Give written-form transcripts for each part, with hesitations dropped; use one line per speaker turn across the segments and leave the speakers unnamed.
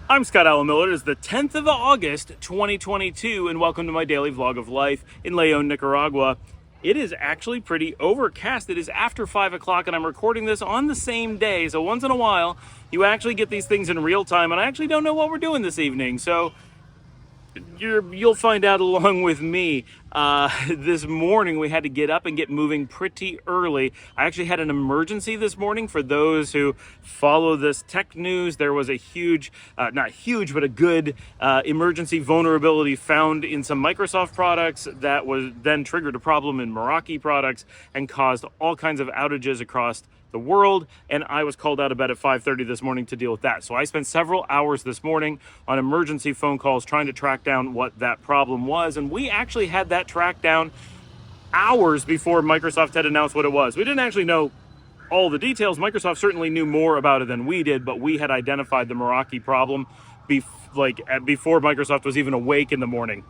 I'm Scott Allen Miller. It is the 10th of August, 2022, and welcome to my daily vlog of life in Leon, Nicaragua. It is actually pretty overcast. It is after 5 o'clock, and I'm recording this on the same day. So once in a while, you actually get these things in real time, and I actually don't know what we're doing this evening. So you'll find out along with me. This morning we had to get up and get moving pretty early. I actually had an emergency this morning. For those who follow this tech news, there was a huge, not huge, but a good emergency vulnerability found in some Microsoft products that was then triggered a problem in Meraki products and caused all kinds of outages across the world, and I was called out of bed at 5:30 this morning to deal with that. So I spent several hours this morning on emergency phone calls trying to track down what that problem was, and we actually had that tracked down hours before Microsoft had announced what it was. We didn't actually know all the details. Microsoft certainly knew more about it than we did, but we had identified the Meraki problem before Microsoft was even awake in the morning.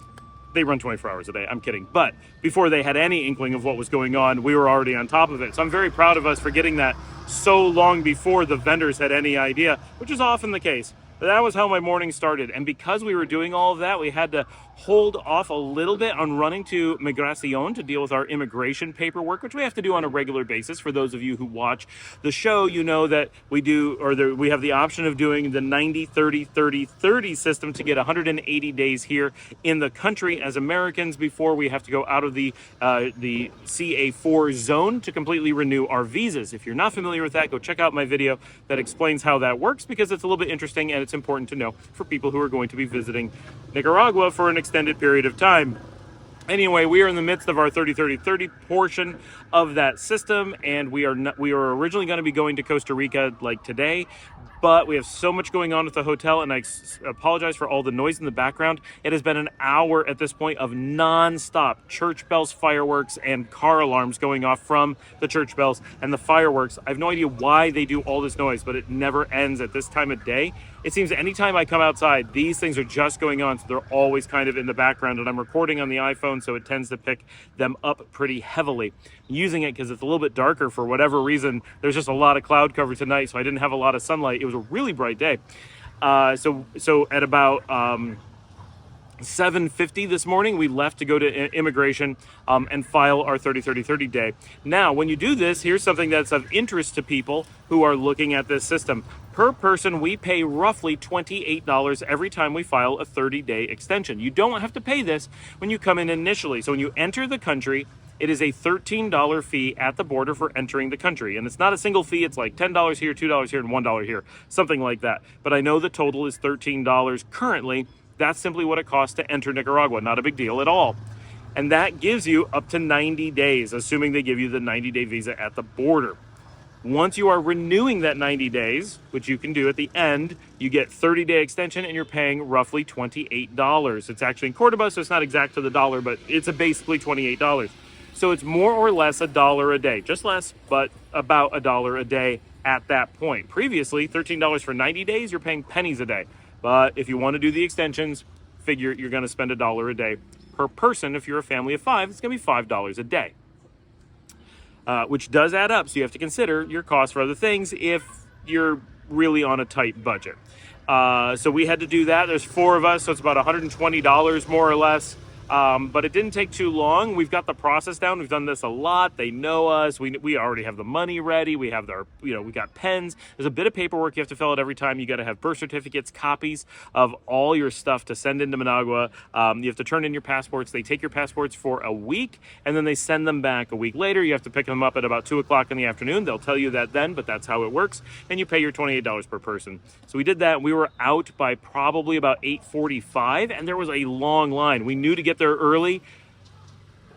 They run 24 hours a day. I'm kidding. But before they had any inkling of what was going on, we were already on top of it. So I'm very proud of us for getting that so long before the vendors had any idea, which is often the case. But that was how my morning started. And because we were doing all of that, we had to hold off a little bit on running to migración to deal with our immigration paperwork, which we have to do on a regular basis. For those of you who watch the show, you know that we have the option of doing the 90-30-30-30 system to get 180 days here in the country as Americans before we have to go out of the CA4 zone to completely renew our visas. If you're not familiar with that, go check out my video that explains how that works, because it's a little bit interesting and it's important to know for people who are going to be visiting Nicaragua for an extended period of time. Anyway, we are in the midst of our 30-30-30 portion of that system, and we are originally going to be going to Costa Rica like today, but we have so much going on at the hotel, and I apologize for all the noise in the background. It has been an hour at this point of non-stop church bells, fireworks, and car alarms going off from the church bells and the fireworks. I have no idea why they do all this noise, but it never ends at this time of day. It seems anytime I come outside, these things are just going on, so they're always kind of in the background, and I'm recording on the iPhone, so it tends to pick them up pretty heavily. I'm using it because it's a little bit darker for whatever reason. There's just a lot of cloud cover tonight, so I didn't have a lot of sunlight. It was a really bright day. So at about 7:50 this morning, we left to go to immigration and file our 30-30-30 day. Now, when you do this, here's something that's of interest to people who are looking at this system. Per person, we pay roughly $28 every time we file a 30-day extension. You don't have to pay this when you come in initially. So when you enter the country, it is a $13 fee at the border for entering the country. And it's not a single fee. It's like $10 here, $2 here, and $1 here, something like that. But I know the total is $13 currently. That's simply what it costs to enter Nicaragua. Not a big deal at all. And that gives you up to 90 days, assuming they give you the 90-day visa at the border. Once you are renewing that 90 days, which you can do at the end, you get 30-day extension, and you're paying roughly $28. It's actually in Cordoba, so it's not exact to the dollar, but it's basically $28. So it's more or less $1 a day, just less, but about $1 a day at that point. Previously, $13 for 90 days, you're paying pennies a day. But if you want to do the extensions, figure you're going to spend $1 a day per person. If you're a family of 5, it's going to be $5 a day. Which does add up, so you have to consider your costs for other things if you're really on a tight budget. So we had to do that. There's 4 of us, so it's about $120 more or less. But it didn't take too long. We've got the process down. We've done this a lot. They know us. We already have the money ready. We have we got pens. There's a bit of paperwork you have to fill out every time. You got to have birth certificates, copies of all your stuff to send into Managua. You have to turn in your passports. They take your passports for a week, and then they send them back a week later. You have to pick them up at about 2 o'clock in the afternoon. They'll tell you that then, but that's how it works. And you pay your $28 per person. So we did that. We were out by probably about 8:45, and there was a long line. We knew to get there early.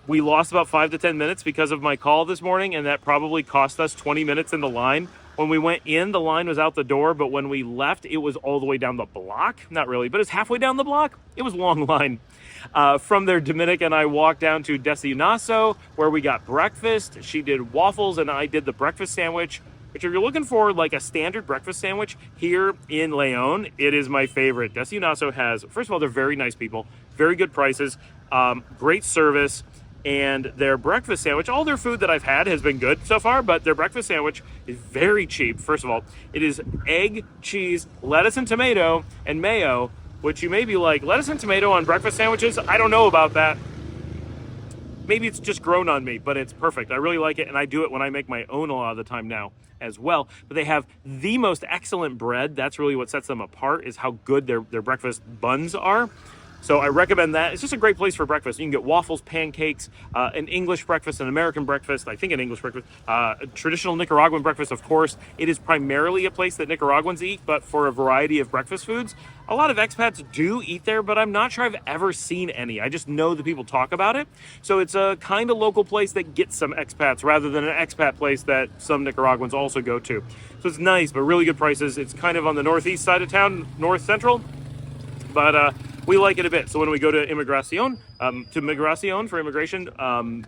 We lost about 5 to 10 minutes because of my call this morning, and that probably cost us 20 minutes in the line. When we went in, the line was out the door, but when we left, it was all the way down the block. Not really, but it's halfway down the block. It was a long line. From there, Dominica and I walked down to Desayunazo, where we got breakfast. She did waffles, and I did the breakfast sandwich, which if you're looking for like a standard breakfast sandwich here in Leon, it is my favorite. Desayunazo has, first of all, they're very nice people, very good prices, great service. and their breakfast sandwich. All their food that I've had has been good so far, but their breakfast sandwich is very cheap. First of all, it is egg, cheese, lettuce and tomato, and mayo, which you may be like, lettuce and tomato on breakfast sandwiches? I don't know about that. Maybe it's just grown on me, but it's perfect. I really like it, and I do it when I make my own a lot of the time now as well. But they have the most excellent bread. That's really what sets them apart, is how good their breakfast buns are. So I recommend that. It's just a great place for breakfast. You can get waffles, pancakes, an English breakfast, an American breakfast, I think an English breakfast, a traditional Nicaraguan breakfast, of course. It is primarily a place that Nicaraguans eat, but for a variety of breakfast foods. A lot of expats do eat there, but I'm not sure I've ever seen any. I just know that people talk about it. So it's a kind of local place that gets some expats rather than an expat place that some Nicaraguans also go to. So it's nice, but really good prices. It's kind of on the northeast side of town, north central, but we like it a bit. So when we go to migración for immigration,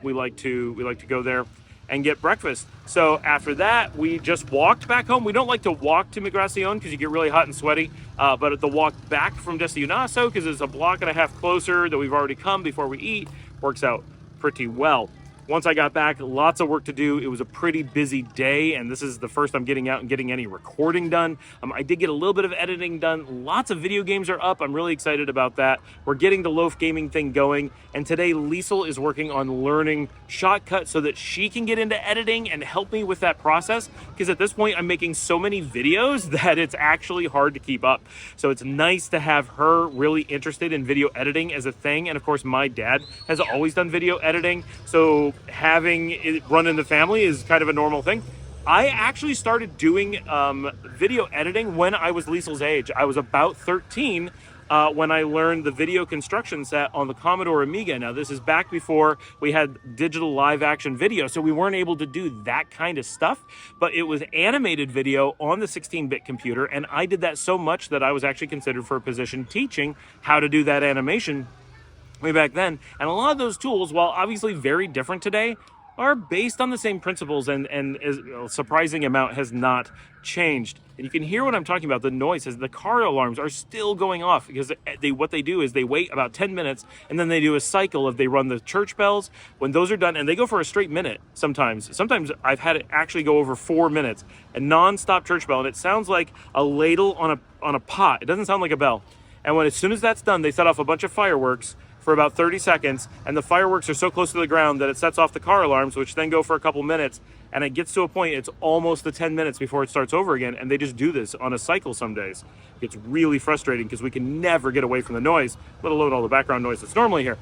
we like to go there and get breakfast. So after that, we just walked back home. We don't like to walk to migración because you get really hot and sweaty. But the walk back from Desayunazo, because it's a block and a half closer that we've already come before we eat, works out pretty well. Once I got back, lots of work to do. It was a pretty busy day, and this is the first I'm getting out and getting any recording done. I did get a little bit of editing done. Lots of video games are up. I'm really excited about that. We're getting the loaf gaming thing going, and today Liesl is working on learning Shotcut so that she can get into editing and help me with that process, because at this point I'm making so many videos that it's actually hard to keep up. So it's nice to have her really interested in video editing as a thing, and of course my dad has always done video editing, so having it run in the family is kind of a normal thing. I actually started doing video editing when I was Liesl's age. I was about 13 when I learned the video construction set on the Commodore Amiga. Now, this is back before we had digital live action video, so we weren't able to do that kind of stuff, but it was animated video on the 16-bit computer, and I did that so much that I was actually considered for a position teaching how to do that animation way back then. And a lot of those tools, while obviously very different today, are based on the same principles, and a surprising amount has not changed. And you can hear what I'm talking about. The noise, the car alarms are still going off, because what they do is they wait about 10 minutes and then they do a cycle of they run the church bells. When those are done, and they go for a straight minute sometimes. Sometimes I've had it actually go over 4 minutes, a non-stop church bell, and it sounds like a ladle on a pot. It doesn't sound like a bell. And as soon as that's done, they set off a bunch of fireworks for about 30 seconds, and the fireworks are so close to the ground that it sets off the car alarms, which then go for a couple minutes, and it gets to a point, it's almost the 10 minutes before it starts over again, and they just do this on a cycle some days. It's really frustrating because we can never get away from the noise, let alone all the background noise that's normally here.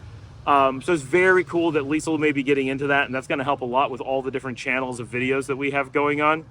So it's very cool that Liesl may be getting into that, and that's going to help a lot with all the different channels of videos that we have going on.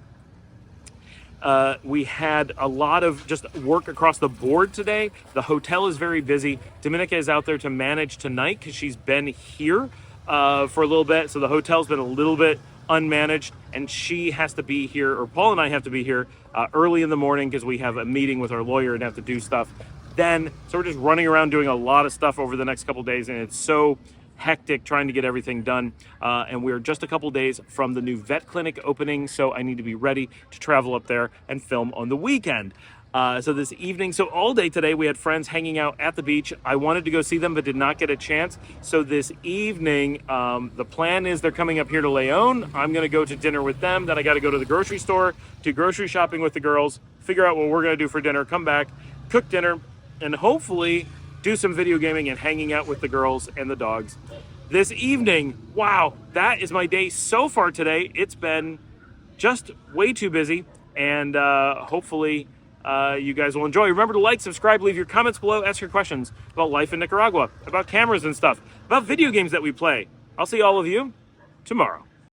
We had a lot of just work across the board today. The hotel is very busy. Dominica is out there to manage tonight because she's been here for a little bit. So the hotel's been a little bit unmanaged, and she has to be here, or Paul and I have to be here early in the morning because we have a meeting with our lawyer and have to do stuff then. So we're just running around doing a lot of stuff over the next couple days, and it's so hectic trying to get everything done, and we're just a couple days from the new vet clinic opening, so I need to be ready to travel up there and film on the weekend. So this evening, so all day today, we had friends hanging out at the beach. I wanted to go see them, but did not get a chance. So this evening, the plan is they're coming up here to León. I'm going to go to dinner with them. Then I got to go to the grocery store, do grocery shopping with the girls, figure out what we're going to do for dinner, come back, cook dinner, and hopefully do some video gaming and hanging out with the girls and the dogs. This evening, wow, that is my day so far today. It's been just way too busy, and hopefully you guys will enjoy. Remember to like, subscribe, leave your comments below, ask your questions about life in Nicaragua, about cameras and stuff, about video games that we play. I'll see all of you tomorrow.